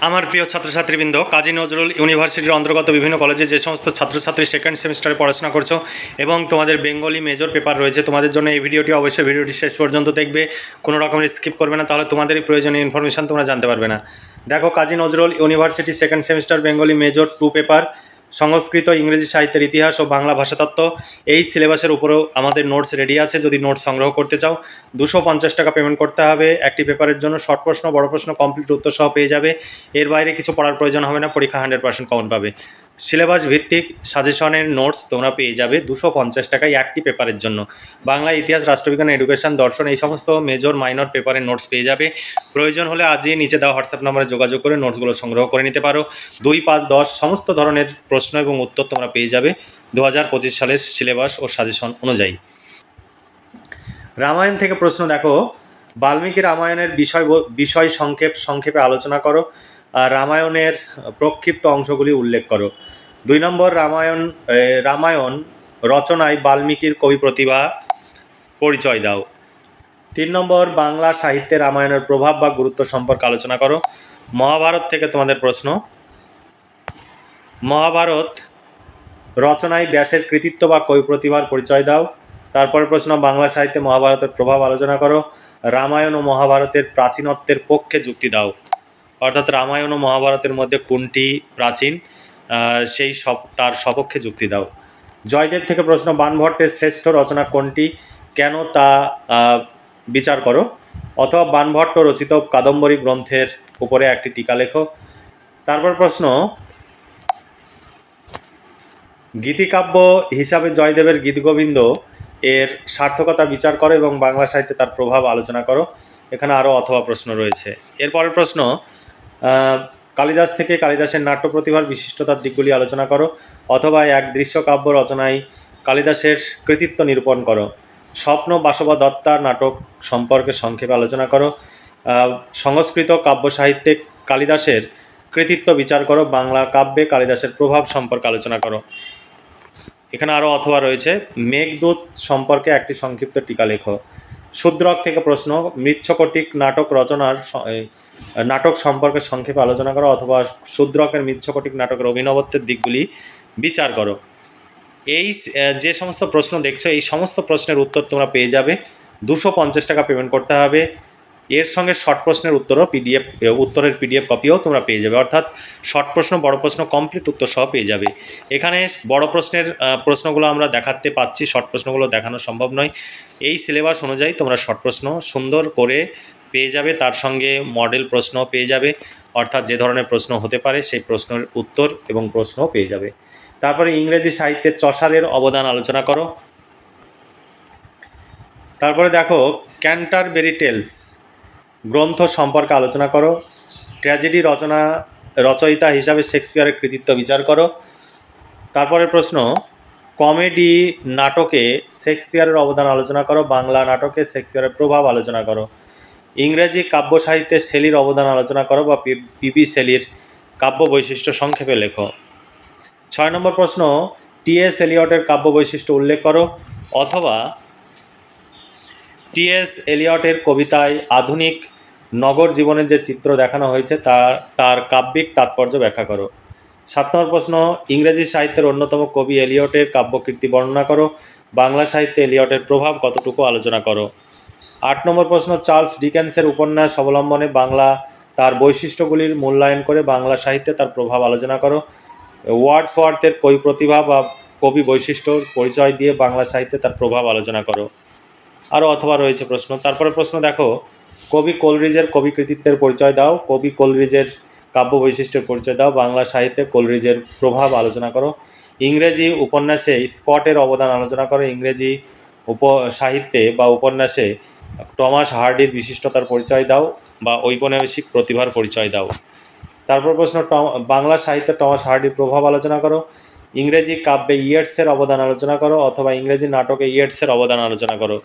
আমার প্রিয় ছাত্রছাত্রীবৃন্দ, কাজী নজরুল ইউনিভার্সিটির অন্তর্গত বিভিন্ন কলেজে যে সমস্ত ছাত্রছাত্রী সেকেন্ড সেমিস্টারে পড়াশোনা করছো এবং তোমাদের বেঙ্গলি মেজর পেপার রয়েছে, তোমাদের জন্য এই ভিডিওটি অবশ্যই ভিডিওটি শেষ পর্যন্ত দেখবে, কোনো রকমের স্কিপ করবে না, তাহলে তোমাদেরই প্রয়োজনীয় ইনফরমেশান তোমরা জানতে পারবে না। দেখো, Kazi Nazrul university second semester Bengali major 2 paper, Sanskrit, ইংরেজি সাহিত্যের ইতিহাস ও বাংলা ভাষাতত্ত্ব, এই সিলেবাসের উপরেও আমাদের নোটস রেডি আছে। যদি নোটস সংগ্রহ করতে চাও 250 টাকা পেমেন্ট করতে হবে। একটি পেপারের জন্য শর্ট প্রশ্ন, বড় প্রশ্ন, কমপ্লিট উত্তর সহ পেয়ে যাবে। এর বাইরে কিছু পড়ার প্রয়োজন হবে না, পরীক্ষা 100% কমন পাবে। সিলেবাস ভিত্তিক সাজেশনের নোটস তোমরা পেয়ে যাবে 250 টাকায় একটি পেপারের জন্য। বাংলা, ইতিহাস, রাষ্ট্রবিজ্ঞান, এডুকেশন, দর্শন, এই সমস্ত মেজর মাইনর পেপারের নোটস পেয়ে যাবে। প্রয়োজন হলে আজই নিচে দেওয়া হোয়াটসঅ্যাপ নম্বরে যোগাযোগ করে নোটসগুলো সংগ্রহ করে নিতে পারো। 2, 5, 10 সমস্ত ধরনের প্রশ্ন এবং উত্তর তোমরা পেয়ে যাবে 2025 সালের সিলেবাস ও সাজেশন অনুযায়ী। রামায়ণ থেকে প্রশ্ন দেখো, বাল্মীকি রামায়ণের বিষয় সংক্ষেপে আলোচনা করো। আর রামায়ণের প্রক্ষিপ্ত অংশগুলি উল্লেখ করো। 2 নম্বর, রামায়ণ রচনায় বাল্মীকির কবি প্রতিভা পরিচয় দাও। 3 নম্বর, বাংলা সাহিত্যে রামায়ণের প্রভাব বা গুরুত্ব সম্পর্কে আলোচনা করো। মহাভারত থেকে তোমাদের প্রশ্ন, মহাভারত রচনায় ব্যাসের কৃতিত্ব বা কবি প্রতিভার পরিচয় দাও। তারপরে প্রশ্ন, বাংলা সাহিত্যে মহাভারতের প্রভাব আলোচনা করো। রামায়ণ ও মহাভারতের প্রাচীনত্বের পক্ষে যুক্তি দাও। অর্থাৎ রামায়ণ ও মহাভারতের মধ্যে কোনটি প্রাচীন, তার সপক্ষে যুক্তি দাও। জয়দেব থেকে প্রশ্ন, বাণভট্টের শ্রেষ্ঠ রচনা কোনটি, কেন তা বিচার করো। অথবা বাণভট্ট রচিত কাদম্বরী গ্রন্থের উপরে একটি টিকা লেখো। তারপর প্রশ্ন, গীতিকাব্য হিসাবে জয়দেবের গীতগোবিন্দ এর সার্থকতা বিচার করো এবং বাংলা সাহিত্যে তার প্রভাব আলোচনা করো। এখানে আরও অথবা প্রশ্ন রয়েছে। এরপরের প্রশ্ন, কালিদাস থেকে কালিদাসের নাট্য প্রতিভার বিশিষ্টতার দিকগুলি আলোচনা করো। অথবা এক দৃশ্যকাব্য রচনায় কালিদাসের কৃতিত্ব নিরূপণ করো। স্বপ্ন বাসবা দত্তার নাটক সম্পর্কে সংক্ষেপে আলোচনা করো। সংস্কৃত কাব্য সাহিত্যে কালিদাসের কৃতিত্ব বিচার করো। বাংলা কাব্যে কালিদাসের প্রভাব সম্পর্কে আলোচনা করো। এখানে আরও অথবা রয়েছে। মেঘদূত সম্পর্কে একটি সংক্ষিপ্ত টিকা লেখো। শূদ্রক থেকে প্রশ্ন, মৃচ্ছকটিক নাটক সম্পর্কে সংক্ষেপে আলোচনা করো। অথবা শূদ্রকের মৃচ্ছকটিক নাটকের অভিনবত্বের দিকগুলি বিচার করো। এই যে সমস্ত প্রশ্ন দেখছো, এই সমস্ত প্রশ্নের উত্তর তোমরা পেয়ে যাবে। 250 টাকা পেমেন্ট করতে হবে। এর সঙ্গে শর্ট প্রশ্নের উত্তরের পিডিএফ কপিও তোমরা পেয়ে যাবে। অর্থাৎ শর্ট প্রশ্ন, বড় প্রশ্ন, কমপ্লিট উত্তর সহ পেয়ে যাবে। এখানে বড় প্রশ্নের প্রশ্নগুলো আমরা দেখাতে পাচ্ছি, শর্ট প্রশ্নগুলো দেখানো সম্ভব নয়। এই সিলেবাস অনুযায়ী তোমরা শর্ট প্রশ্ন সুন্দর করে পেয়ে যাবে, তার সঙ্গে মডেল প্রশ্ন পেয়ে যাবে। অর্থাৎ যে ধরনের প্রশ্ন হতে পারে সেই প্রশ্নের উত্তর এবং প্রশ্নও পেয়ে যাবে। তারপরে ইংরেজি সাহিত্যে চসারের অবদান আলোচনা করো। তারপরে দেখো, ক্যান্টারবেরি টেলস গ্রন্থ সম্পর্কে আলোচনা করো। ট্র্যাজেডি রচয়িতা হিসাবে শেক্সপিয়ারের কৃতিত্ব বিচার করো। তারপরে প্রশ্ন, কমেডি নাটকে শেক্সপিয়ারের অবদান আলোচনা করো। বাংলা নাটকে শেক্সপিয়ারের প্রভাব আলোচনা করো। ইংরেজি কাব্য সাহিত্যে শেলির অবদান আলোচনা করো বা পিপি শেলির কাব্য বৈশিষ্ট্য সংক্ষেপে লেখো। 6 নম্বর প্রশ্ন, টি.এস. এলিয়টের কাব্য বৈশিষ্ট্য উল্লেখ করো। অথবা টি.এস. এলিয়টের কবিতায় আধুনিক নগর জীবনের যে চিত্র দেখানো হয়েছে তার কাব্যিক তাৎপর্য ব্যাখ্যা করো। 7 নম্বর প্রশ্ন, ইংরেজি সাহিত্যের অন্যতম কবি এলিয়টের কাব্যকীর্তি বর্ণনা করো। বাংলা সাহিত্যে এলিয়টের প্রভাব কতটুকু আলোচনা করো। 8 নম্বর প্রশ্ন, চার্লস ডিকেন্সের উপন্যাস অবলম্বনে বাংলা তার বৈশিষ্ট্যগুলির মূল্যায়ন করে বাংলা সাহিত্যে তার প্রভাব আলোচনা করো। ওয়ার্ডসওয়ার্থের কবি প্রতিভা বা কবি বৈশিষ্ট্যর পরিচয় দিয়ে বাংলা সাহিত্যে তার প্রভাব আলোচনা করো। আরও অথবা রয়েছে প্রশ্ন। তারপরে প্রশ্ন দেখো, কবি কোলরিজের কবি কৃতিত্বের পরিচয় দাও। কবি কোলরিজের কাব্য বৈশিষ্ট্যের পরিচয় দাও। বাংলা সাহিত্যে কোলরিজের প্রভাব আলোচনা করো। ইংরেজি উপন্যাসে স্কটের অবদান আলোচনা করো। ইংরেজি সাহিত্যে বা উপন্যাসে টমাস হার্ডির বিশিষ্টতার পরিচয় দাও বা ঔপন্যাসিক প্রতিভার পরিচয় দাও। তারপর প্রশ্ন, বাংলা সাহিত্যে টমাস হার্ডির প্রভাব আলোচনা করো। ইংরেজি কাব্যে ইয়েটসের অবদান আলোচনা করো। অথবা ইংরেজি নাটকে ইয়েটসের অবদান আলোচনা করো।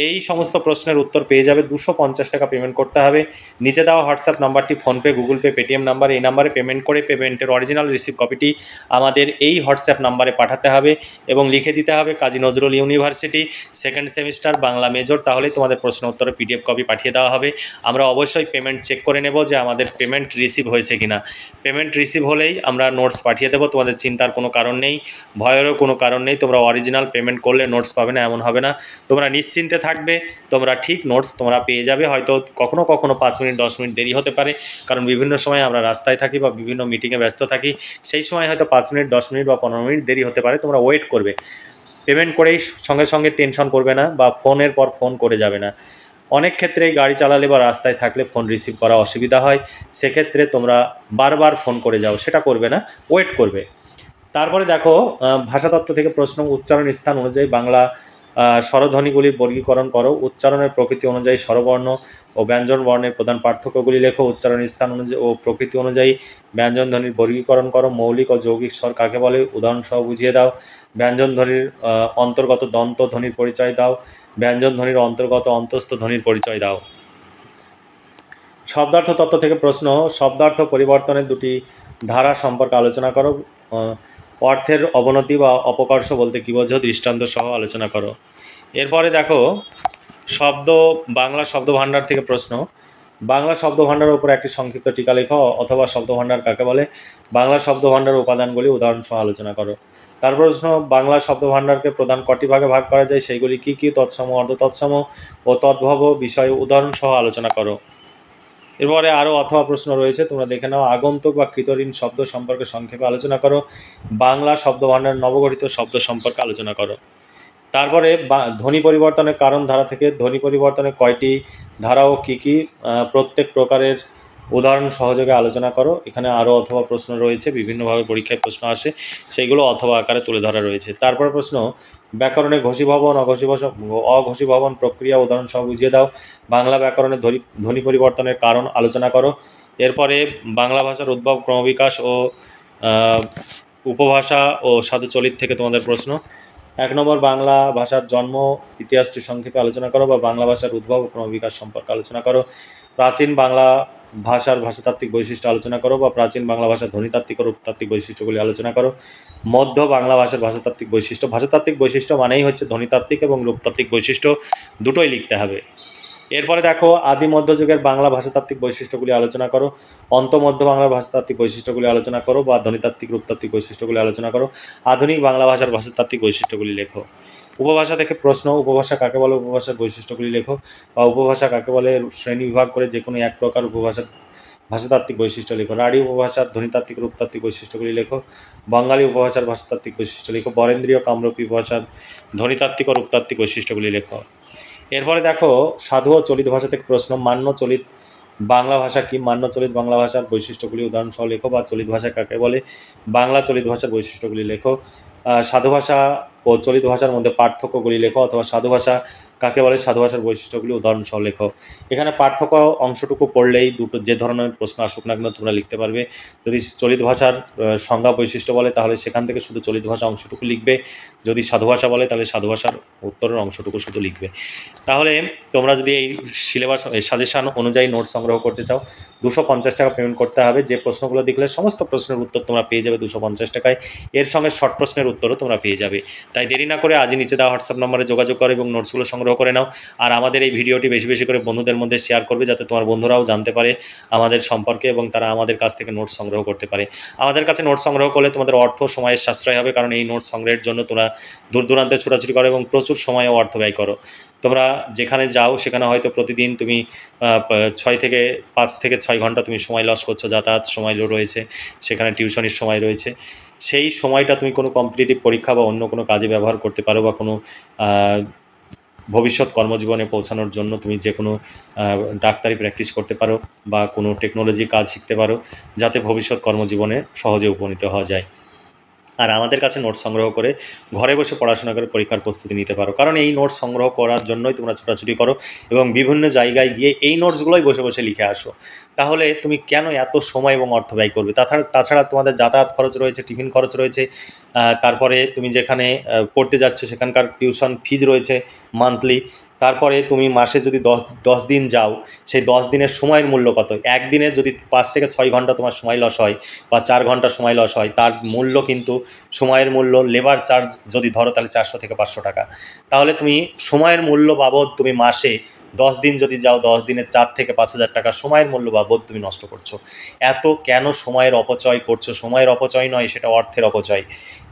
এই সমস্ত প্রশ্নের উত্তর পেয়ে যাবে। 250 টাকা পেমেন্ট করতে হবে। নিচে দেওয়া হোয়াটসঅ্যাপ নাম্বারটি PhonePe, Google pay, Paytm number, এই নাম্বারে পেমেন্ট করে পেমেন্টের অরিজিনাল রিসিভ কপিটি আমাদের এই হোয়াটসঅ্যাপ নাম্বারে পাঠাতে হবে এবং লিখে দিতে হবে Kazi Nazrul university, second semester, Bangla major. তাহলেই তোমাদের প্রশ্ন উত্তরের পিডিএফ কপি পাঠিয়ে দেওয়া হবে। আমরা অবশ্যই পেমেন্ট চেক করে নেব যে আমাদের পেমেন্ট রিসিভ হয়েছে কিনা। পেমেন্ট রিসিভ হলেই আমরা নোটস পাঠিয়ে দেবো। তোমাদের চিন্তার কোনো কারণ নেই, ভয়েরও কোনো কারণ নেই। তোমরা অরিজিনাল পেমেন্ট করলে নোটস পাবে না এমন হবে না। তোমরা নিশ্চিন্তে থাকবে, তোমরা ঠিক নোটস তোমরা পেয়ে যাবে। হয়তো কখনো কখনো 5 মিনিট 10 মিনিট দেরি হতে পারে, কারণ বিভিন্ন সময় আমরা রাস্তায় থাকি বা বিভিন্ন মিটিংয়ে ব্যস্ত থাকি। সেই সময় হয়তো 5 মিনিট 10 মিনিট বা 15 মিনিট দেরি হতে পারে। তোমরা ওয়েট করবে, পেমেন্ট করেই সঙ্গে সঙ্গে টেনশন করবে না বা ফোনের পর ফোন করে যাবে না। অনেক ক্ষেত্রে গাড়ি চালালে বা রাস্তায় থাকলে ফোন রিসিভ করা অসুবিধা হয়, সেক্ষেত্রে তোমরা বারবার ফোন করে যাও, সেটা করবে না, ওয়েট করবে। তারপরে দেখো ভাষাতত্ত্ব থেকে প্রশ্ন, উচ্চারণ স্থান অনুযায়ী বাংলা স্বরধ্বনিগুলির বর্গীকরণ করো। উচ্চারণের প্রকৃতি অনুযায়ী স্বরবর্ণ ও ব্যঞ্জন বর্ণের প্রধান পার্থক্যগুলি লেখো। উচ্চারণ স্থান অনুযায়ী ও প্রকৃতি অনুযায়ী ব্যঞ্জন ধ্বনির বর্গীকরণ করো। মৌলিক ও যৌগিক স্বর কাকে বলে উদাহরণসহ বুঝিয়ে দাও। ব্যঞ্জন ধ্বনির অন্তর্গত দন্ত ধ্বনির পরিচয় দাও। ব্যঞ্জন ধ্বনির অন্তর্গত অন্তস্থ ধ্বনির পরিচয় দাও। শব্দার্থ তত্ত্ব থেকে প্রশ্ন, শব্দার্থ পরিবর্তনের দুটি ধারা সম্পর্কে আলোচনা করো। অর্থের অবনতি বা অপকর্ষ বলতে কী বোঝো, দৃষ্টান্ত সহ আলোচনা করো। এরপরে দেখো বাংলা শব্দ ভাণ্ডার থেকে প্রশ্ন, বাংলা শব্দ ভাণ্ডারের উপর একটি সংক্ষিপ্ত টিকা লেখো অথবা শব্দ ভাণ্ডার কাকে বলে, বাংলা শব্দ ভাণ্ডারের উপাদানগুলি উদাহরণ সহ আলোচনা করো। তারপর প্রশ্ন, বাংলা শব্দ ভাণ্ডারকে প্রধান কটি ভাগে ভাগ করা যায়, সেইগুলি কী কী, তৎসম, অর্ধ তৎসম ও তদ্ভব বিষয়ে উদাহরণ সহ আলোচনা করো। এরপরে আরও অথবা প্রশ্ন রয়েছে, তোমরা দেখে নাও। আগন্তুক বা কৃতঋণ শব্দ সম্পর্কে সংক্ষেপে আলোচনা করো। বাংলা শব্দ ভাণ্ডার নবগঠিত শব্দ সম্পর্কে আলোচনা করো। তারপরে ধ্বনি পরিবর্তনের কারণ ধারা থেকে ধ্বনি পরিবর্তনের কয়টি ধারা ও কী কী, প্রত্যেক প্রকারের উদাহরণ সহযোগে আলোচনা করো। এখানে আরও অথবা প্রশ্ন রয়েছে, বিভিন্নভাবে পরীক্ষায় প্রশ্ন আসে, সেইগুলো অথবা আকারে তুলে ধরা রয়েছে। তারপর প্রশ্ন, ব্যাকরণে ঘোষীভবন অঘোষীভবন প্রক্রিয়া উদাহরণ সহ বুঝিয়ে দাও। বাংলা ব্যাকরণে ধ্বনি পরিবর্তনের কারণ আলোচনা করো। এরপরে বাংলা ভাষার উদ্ভব, ক্রমবিকাশ ও উপভাষা ও সাধুচলিত থেকে তোমাদের প্রশ্ন। 1 নম্বর, বাংলা ভাষার জন্ম ইতিহাসটি সংক্ষেপে আলোচনা করো বা বাংলা ভাষার উদ্ভব ও ক্রমবিকাশ সম্পর্কে আলোচনা করো। প্রাচীন বাংলা ভাষার ভাষাতাত্ত্বিক বৈশিষ্ট্য আলোচনা করো বা প্রাচীন বাংলা ভাষার ধ্বনিতাত্ত্বিক ও রূপতাত্ত্বিক বৈশিষ্ট্যগুলি আলোচনা করো। মধ্য বাংলা ভাষার ভাষাতাত্ত্বিক বৈশিষ্ট্য, ভাষাতাত্ত্বিক বৈশিষ্ট্য মানেই হচ্ছে ধ্বনিতাত্ত্বিক এবং রূপতাত্ত্বিক বৈশিষ্ট্য, দুটোই লিখতে হবে। এরপরে দেখো, আদি মধ্যযুগের বাংলা ভাষাতাত্ত্বিক বৈশিষ্ট্যগুলি আলোচনা করো। অন্তমধ্য বাংলার ভাষাতাত্ত্বিক বৈশিষ্ট্যগুলি আলোচনা করো বা ধ্বনিতাত্ত্বিক রূপতাত্ত্বিক বৈশিষ্ট্যগুলি আলোচনা করো। আধুনিক বাংলা ভাষার ভাষাতাত্ত্বিক বৈশিষ্ট্যগুলি লেখো। উপভাষা থেকে প্রশ্ন, উপভাষা কাকে বলে, উপভাষার বৈশিষ্ট্যগুলি লেখো বা উপভাষা কাকে বলে শ্রেণী বিভাগ করে যে কোনো এক প্রকার উপভাষার ভাষাতাত্ত্বিক বৈশিষ্ট্য লেখো। রাঢ়ী উপভাষার ধ্বনিতাত্ত্বিক রূপতাত্ত্বিক বৈশিষ্ট্যগুলি লেখো। বঙ্গালী উপভাষার ভাষাতাত্ত্বিক বৈশিষ্ট্য লেখো। বরেন্দ্রীয় কামরূপী উপভাষার ধ্বনিতাত্ত্বিক ও রূপতাত্ত্বিক বৈশিষ্ট্যগুলি লেখো। এরপরে দেখো, সাধু ও চলিত ভাষা থেকে প্রশ্ন, মান্য চলিত বাংলা ভাষা কি, মান্য চলিত বাংলা ভাষার বৈশিষ্ট্যগুলি উদাহরণ সহ লেখো বা চলিত ভাষা কাকে বলে, বাংলা চলিত ভাষার বৈশিষ্ট্যগুলি লেখো। সাধু ভাষা ও চলিত ভাষার মধ্যে পার্থক্যগুলি লেখো অথবা সাধু ভাষা কাকে বলে, সাধু ভাষার বৈশিষ্ট্যগুলি উদাহরণ সহ লেখো। এখানে পার্থক্য অংশটুকু পড়লেই দুটো যে ধরনের প্রশ্ন আসুক না কেন তোমরা লিখতে পারবে। যদি চলিত ভাষার সংজ্ঞা বৈশিষ্ট্য বলে তাহলে সেখান থেকে শুধু চলিত ভাষা অংশটুকু লিখবে, যদি সাধু ভাষা বলে তাহলে সাধু ভাষার উত্তরের অংশটুকু শুধু লিখবে। তাহলে তোমরা যদি এই সিলেবাস সাজেশান অনুযায়ী নোট সংগ্রহ করতে চাও 250 টাকা পেমেন্ট করতে হবে। যে প্রশ্নগুলো দেখলে সমস্ত প্রশ্নের উত্তর তোমরা পেয়ে যাবে 250 টাকায়। এর সঙ্গে শর্ট প্রশ্নের উত্তরও তোমরা পেয়ে যাবে। তাই দেরি না করে আজই নিচে দেওয়া হোয়াটসঅ্যাপ নম্বরে যোগাযোগ করো এবং নোটসগুলো সংগ্রহ করে নাও। আর আমাদের এই ভিডিওটি বেশি বেশি করে বন্ধুদের মধ্যে শেয়ার করবে, যাতে তোমার বন্ধুরাও জানতে পারে আমাদের সম্পর্কে এবং তারা আমাদের কাছ থেকে নোটস সংগ্রহ করতে পারে। আমাদের কাছে নোটস সংগ্রহ করলে তোমাদের অর্থ সময়ের সাশ্রয় হবে, কারণ এই নোটস সংগ্রহের জন্য তোমরা দূর দূরান্তে ছোটাছুটি করো এবং প্রচুর সময় ও অর্থ ব্যয় করো। তোমরা যেখানে যাও সেখানে হয়তো প্রতিদিন তুমি 5 থেকে 6 ঘন্টা তুমি সময় লস করছো, যাতায়াত সময় রয়েছে, সেখানে টিউশনির সময় রয়েছে। সেই সময়টা তুমি কোনো কম্পিটিটিভ পরীক্ষা বা অন্য কোনো কাজে ব্যবহার করতে পারো বা কোনো ভবিষ্যৎ কর্মজীবনে পৌঁছানোর জন্য তুমি যে কোনো ডাক্তারি প্র্যাকটিস করতে পারো বা কোনো টেকনোলজি কাজ শিখতে পারো, যাতে ভবিষ্যৎ কর্মজীবনে সহজে উপনীত হওয়া যায়। আর আমাদের কাছে নোট সংগ্রহ করে ঘরে বসে পড়াশোনা করে পরীক্ষার প্রস্তুতি নিতে পারো, কারণ এই নোট সংগ্রহ করার জন্যই তোমরা ছোটাছুটি করো এবং বিভিন্ন জায়গায় গিয়ে এই নোটসগুলোই বসে বসে লিখে আসো। তাহলে তুমি কেন এত সময় এবং অর্থ ব্যয় করবে? তাছাড়া তোমাদের যাতায়াত খরচ রয়েছে, টিফিন খরচ রয়েছে, তারপরে তুমি যেখানে পড়তে যাচ্ছ সেখানকার টিউশন ফিজ রয়েছে মান্থলি, তারপরে তুমি মাসে যদি 10 দিন যাও, সেই 10 দিনের সময়ের মূল্য কত? একদিনে যদি 5 থেকে 6 ঘন্টা তোমার সময় লস হয় বা 4 ঘন্টা সময় লস হয়, তার মূল্য কিন্তু সময়ের মূল্য, লেবার চার্জ যদি ধরো তাহলে 400 থেকে 500 টাকা। তাহলে তুমি সময়ের মূল্য বাবদ তুমি মাসে 10 দিন যদি যাও, 10 দিনে 4 থেকে 5,000 টাকা সময়ের মূল্য বাবদ তুমি নষ্ট করছো। এত কেন সময়ের অপচয় করছো? সময়ের অপচয় নয়, সেটা অর্থের অপচয়।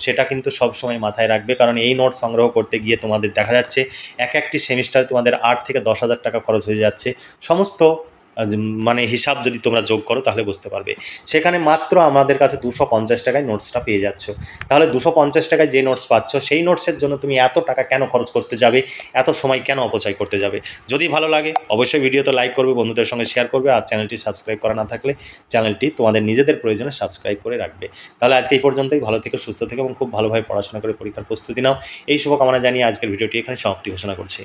সেটা কিন্তু সব সময় মাথায় রাখবে, কারণ এই নোট সংগ্রহ করতে গিয়ে তোমাদের দেখা যাচ্ছে একটি সেমিস্টারে তোমাদের 8 থেকে 10,000 টাকা খরচ হয়ে যাচ্ছে। সমস্ত মানে হিসাব যদি তোমরা যোগ করো তাহলে বুঝতে পারবে। সেখানে মাত্র আমাদের কাছে 250 টাকায় নোটসটা পেয়ে যাচ্ছ। তাহলে 250 টাকায় যে নোটস পাচ্ছ, সেই নোটসের জন্য তুমি এত টাকা কেন খরচ করতে যাবে? এত সময় কেন অপচয় করতে যাবে? যদি ভালো লাগে অবশ্যই ভিডিওতে লাইক করবে, বন্ধুদের সঙ্গে শেয়ার করবে, আর চ্যানেলটি সাবস্ক্রাইব করা না থাকলে চ্যানেলটি তোমাদের নিজেদের প্রয়োজনে সাবস্ক্রাইব করে রাখবে। তাহলে আজকে এই পর্যন্তই। ভালো থেকে, সুস্থ থেকে এবং খুব ভালোভাবে পড়াশোনা করে পরীক্ষার প্রস্তুতি নাও। এই শুভকামনা জানিয়ে আজকের ভিডিওটি এখানে সমাপ্তি ঘোষণা করছি।